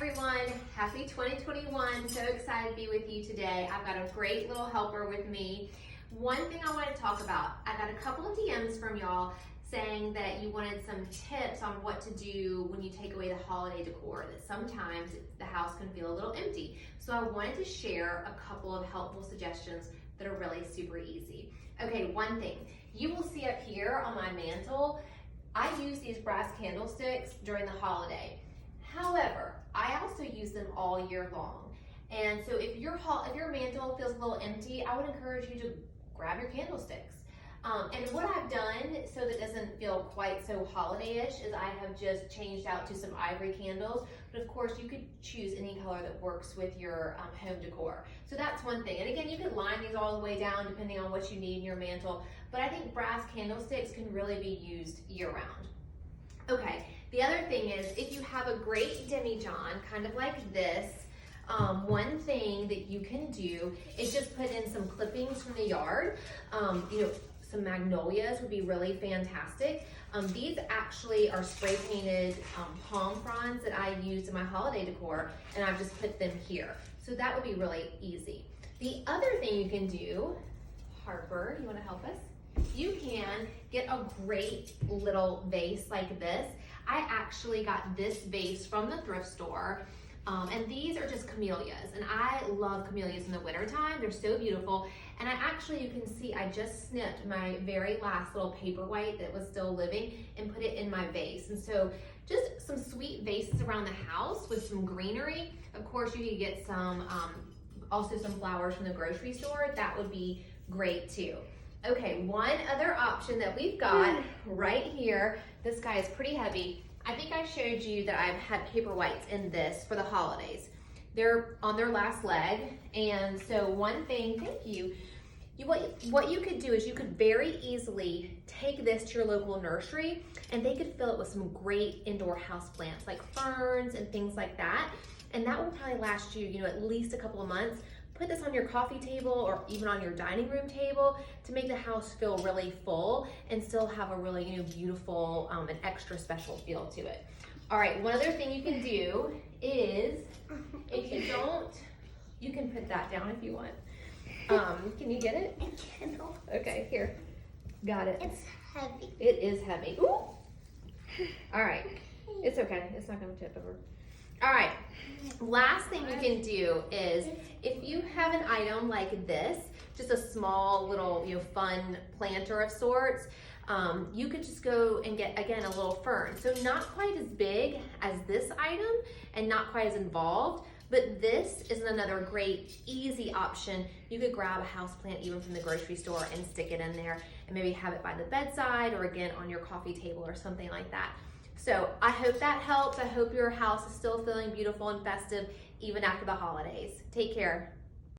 everyone, happy 2021. So excited to be with you today. I've got a great little helper with me. One thing I want to talk about, I got a couple of DMs from y'all saying that you wanted some tips on what to do when you take away the holiday decor, that sometimes the house can feel a little empty. So I wanted to share a couple of helpful suggestions that are really super easy. Okay, one thing, you will see up here on my mantle, I use these brass candlesticks during the holiday. However, I also use them all year long. And so if your mantle feels a little empty, I would encourage you to grab your candlesticks. And what I've done so that it doesn't feel quite so holiday-ish is I have just changed out to some ivory candles. But of course, you could choose any color that works with your home decor. So that's one thing. And again, you can line these all the way down depending on what you need in your mantle. But I think brass candlesticks can really be used year-round. Okay, the other thing is if you have a great demijohn, kind of like this, one thing that you can do is just put in some clippings from the yard. Some magnolias would be really fantastic. These actually are spray painted palm fronds that I used in my holiday decor, and I've just put them here. So that would be really easy. The other thing you can do, Harper, you wanna help us? You can get a great little vase like this. I actually got this vase from the thrift store. And these are just camellias, and I love camellias in the wintertime. They're so beautiful. And you can see I just snipped my very last little paperwhite that was still living and put it in my vase. And so just some sweet vases around the house with some greenery. Of course, you could get some, also some flowers from the grocery store. That would be great too. Okay, one other option that we've got right here, this guy is pretty heavy. I think I showed you that I've had paper whites in this for the holidays. They're on their last leg, and so one thing, thank you, what you could do is you could very easily take this to your local nursery, and they could fill it with some great indoor house plants like ferns and things like that, and that will probably last you, at least a couple of months. Put this on your coffee table or even on your dining room table to make the house feel really full and still have a really beautiful and extra special feel to it. All right, one other thing you can do is, if you don't, you can put that down if you want. Can you get it? I cannot. Okay, here, got it. It's heavy. It is heavy. Ooh. All right, it's okay, it's not gonna tip over. All right, last thing you can do is if you have an item like this, just a small little fun planter of sorts, you could just go and get, again, a little fern. So not quite as big as this item and not quite as involved, but this is another great, easy option. You could grab a house plant even from the grocery store and stick it in there and maybe have it by the bedside or again on your coffee table or something like that. So I hope that helps. I hope your house is still feeling beautiful and festive even after the holidays. Take care.